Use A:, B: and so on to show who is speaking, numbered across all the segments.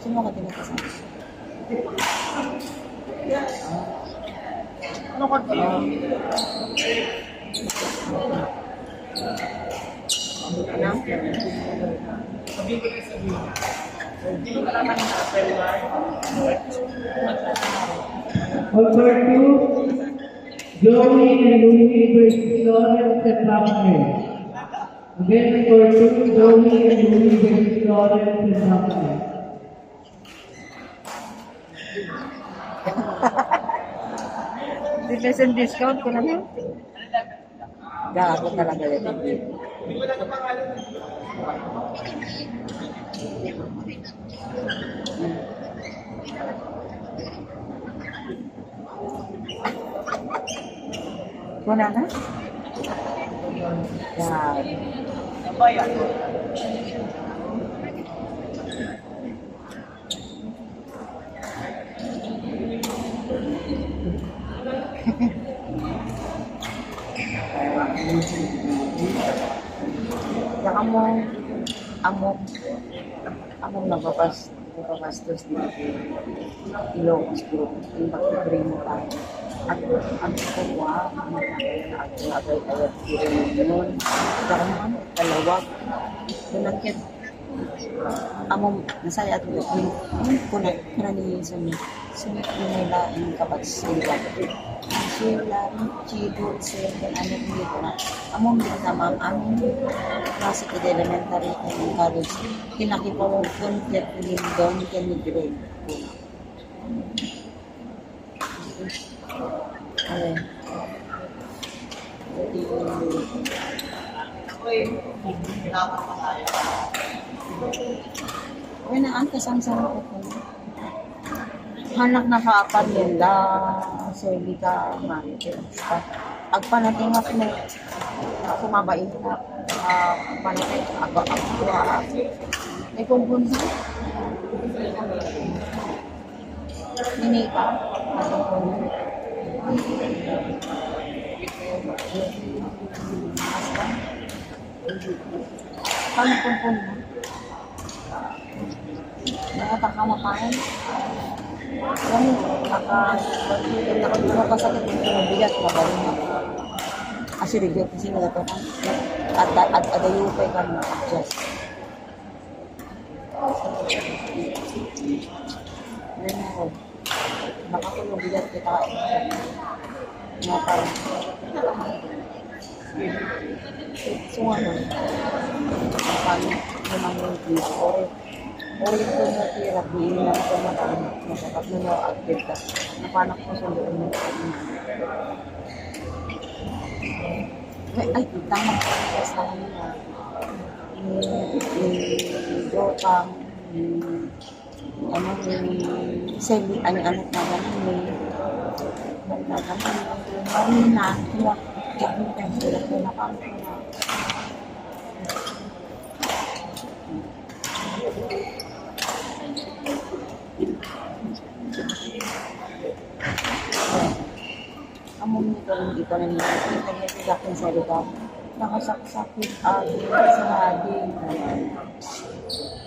A: Sino ka tinatasan?
B: Ano ka ba?
A: Ano?
B: Sabihin ko na sabihin. Hindi ko naman
C: Number 2, Joey and Louie versus Lawrence and Raphael. Again, number 2, Joey and Louie versus Lawrence and Raphael.
A: Defense and discount ko na yun. Gago talaga yun. Wala na? Yan.
B: Bayan.
A: Saka among nagpapastos dito. Ilocos Group. Yung bakit mo tayo. At ang kuwa, agad-agad yun. Saka naman, dalawag. Kunakit. Among nasaya at yung kunak ni sunod nila yung kapat sila. Sila, Chido, Sila, ano dito na. Among din naman, among classic elementary and college. Kinakipa mo kung kaya doon grade. Okay. Uy, naan kasama ko po. Hanak na kaapan yun da. Sabi ka, agpanatingak mo. Ako mabait na. Agpanatingak ako. Ay kung bunso. Nini ka? Paano pumpun mo? Nakakamakaan? Alam mo, nakapasakit mo yung bigat na ba rin? Kasi regret kasi nila ito at adayupay ka na adjust. Ganyan ako. Baka kung yung bigat kita nga parang so ano paano naman yung please or ito na tira bilhin na ito na masakap na na-active ka na paano ko sunduin mo ay tama ka sa kanila ni Jokang ano ni Selly ano na gano'n Marina kaya sila ko na kami among nito rin dito na nila sa salita nakasakit sa haging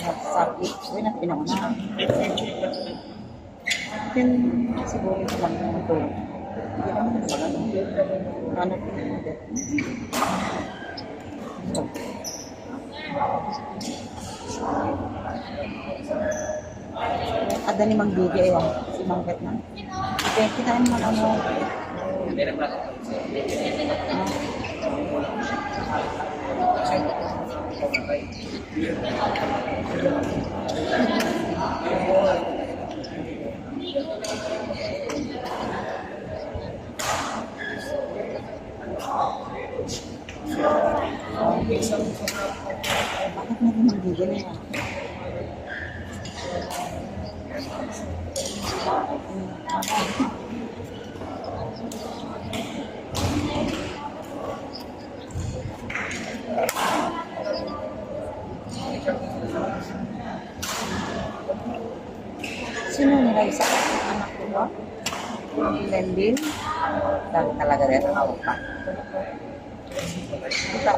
A: nakasakit uy na pinauna then siguro ito lang naman ito hindi naman sa ano ada ni Mang Gigi si Mang Vietnam kita naman ano bakit natin Mang Gigi na yan? Sino nila isa anak ko ba? Lendin? Talaga rin ang hawak pa. Kita.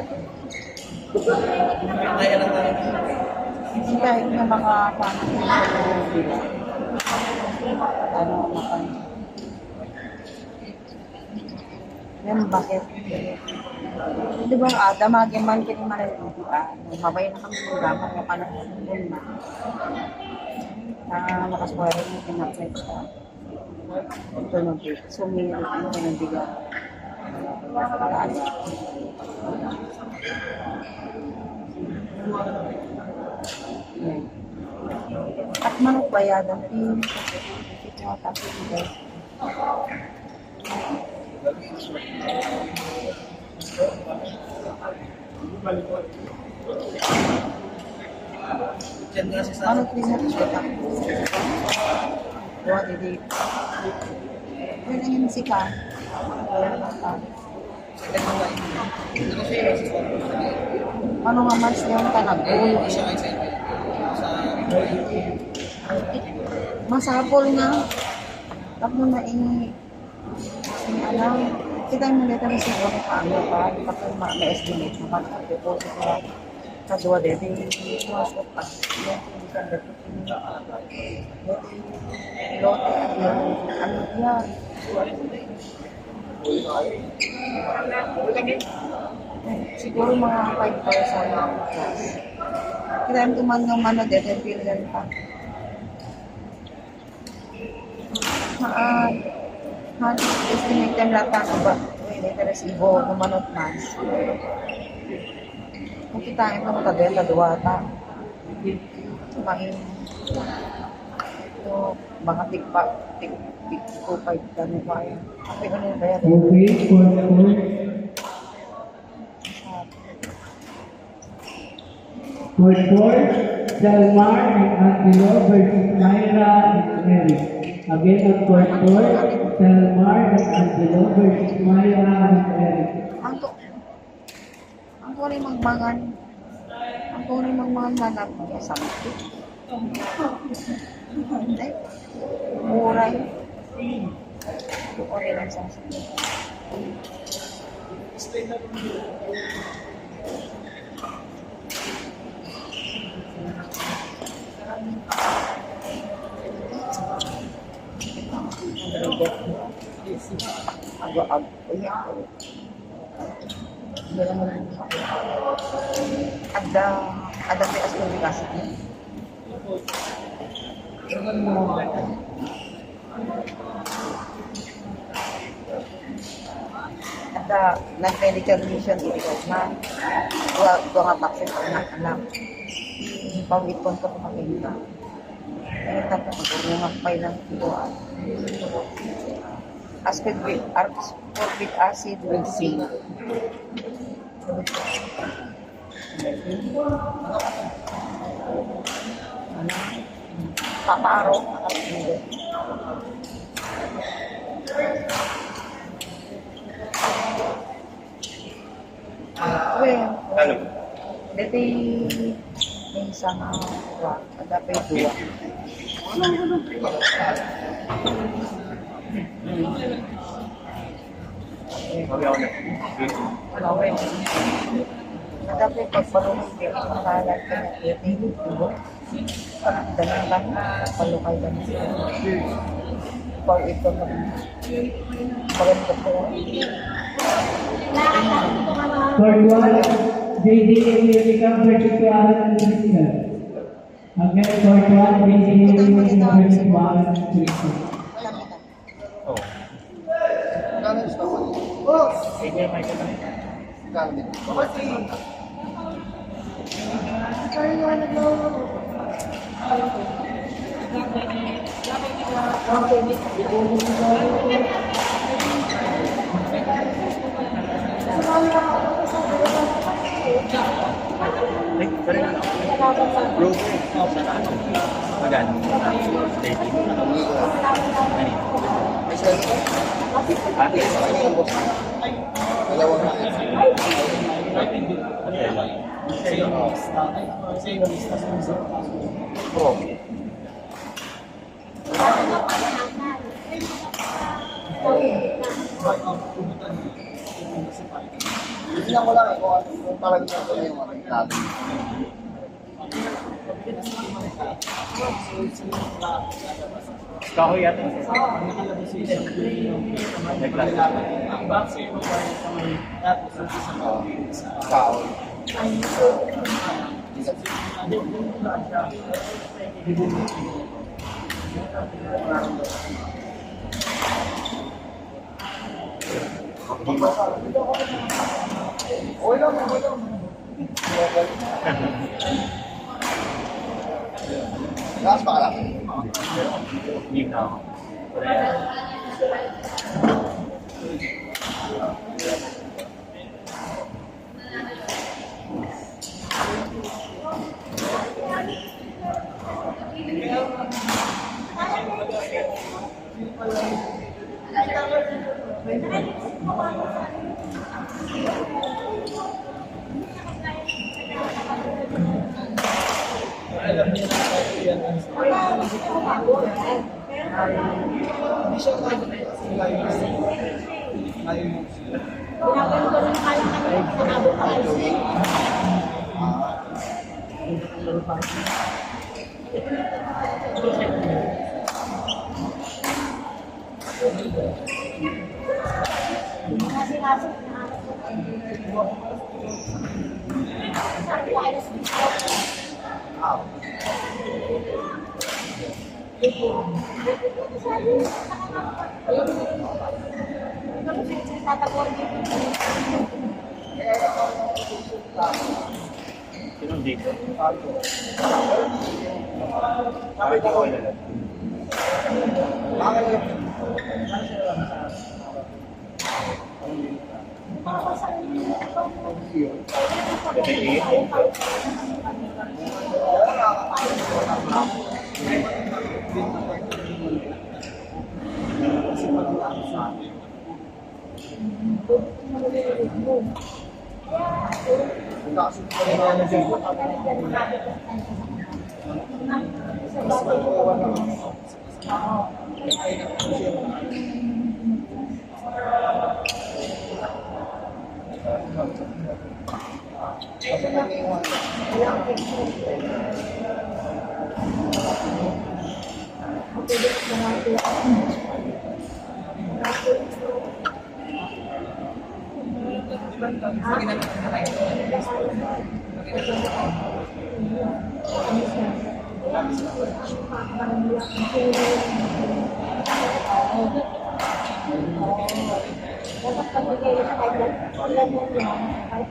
A: Kahit ng mga panahin ano, makan. Yan, bakit? Di ba, damagin man kini maliligo ka. Mabay na kami ng gamang na panahon na. Nakaswara yung pinapit ka. Ito na po. Sumirit mo na ng bigat. Yan. At manok bayadan. Ito nga tapos ito. Ano tingnan ko siya tapos? Dua didi. Pwede yun si Ka. Ano nga mas yung tanagol? Masapol nga. Tapos na alam. Kita mo dito na siguro paano pa. Di pa kayo ma-estimate mo pa. Deposit mo. Kadua dito yung masok pa. Yan. Lote. Ano yan? Siguro mga 5,000 lang. Kaya mo man ng mano dito. Pilihan pa. Estimate time lang ako ba? Later is ibo, kumanot man. Kung kitain mo matadela, duwata. Sumahin. Ito, mga tig 2.5 kami pa yan. Okay, ano yung bayad?
C: Okay, Court 4, Delmar and Angelo versus Myra and Eric. Again on Court 4, Delmar and Angelo versus Myra and Eric.
A: Ang tunay magmangan nanap niya sa mga. Hindi. Muray. Okay lang sa sakit. Ag-ag. Ada may asal di kasih. Ada nag-medical mission ito na gua nga vaksin ko na anak. Pawipon ko makita. Ay tapos magurungan pa lang ito. Ascorbic acid with zinc. Paparo.
B: Ano?
A: Dito may isang ada pa yung dua. Ada pa yung pagparunong din ang makalat ka na ito. Danang ka na, palukay ka na. Pag ito na maganda po.
C: Court 1, JD America versus Alan and Christian. Again, Court 1, JD America versus Alan and Christian.
B: Oh. Magkano? 30.
D: Hindi lang ko lang kung talagang ito yung mga
B: Kahoy yata.
D: Nakalabas yung isang ang box yung sa may tapos yung isang
B: Kao.
E: Last pa lang.
B: Hindi na ako.
D: alam niya na tayo yan. Hindi siya kaya kasi layo mo sila.
F: Ginagawa ko rin kaya kami nakabot tayo. Kasi
B: Sino dito? Sabi ko wala lang. dapat pagbigay sa kanya, wala mo yan, kahit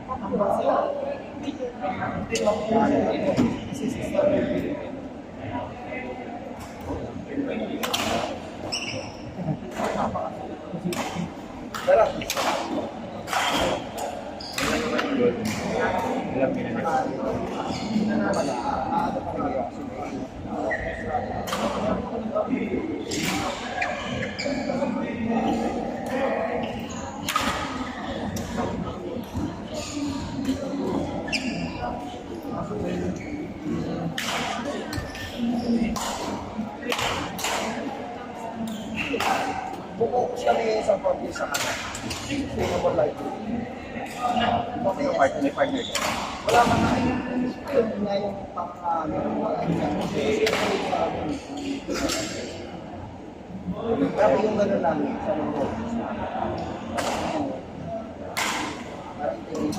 B: Alam niyo na.
E: Buko kami sa province sa kanan. Sustainable life.
B: May partner ka.
E: Wala man na yun nga yung pero yung gano'n lang sa mga parang tingin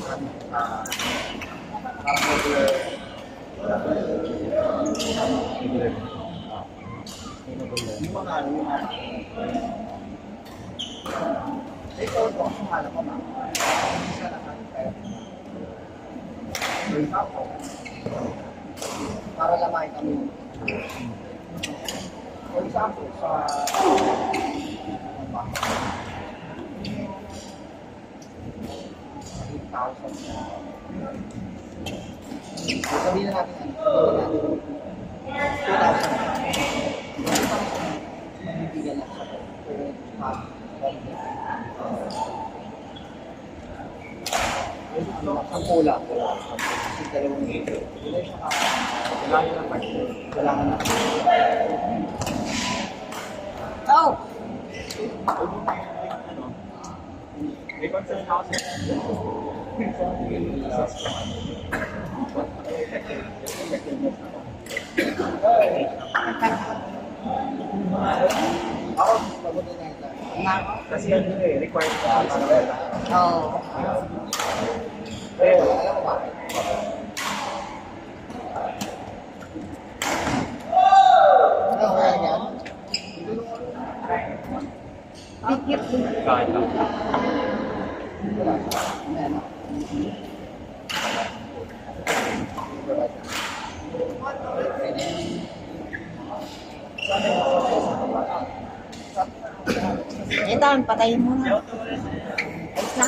E: yung mga ano yung ito ito ang suhala ko na isa na kaya para lamay kami. For example, sa sabihin na natin 2,000. Magbibigyan lang sa ang pula. Kasi dalawang ito. Kailangan na.
A: Oh!
B: May concern ako sa
E: Ako din nasa.
B: Kasi yan yun eh, required ka para wala.
A: Oo.
B: Pero,
E: Alam mo bakit? Ano kaya yan?
A: Pikit din.
B: kahit lang.
E: Ano?
A: Ito, patayin mo na. Ayos na.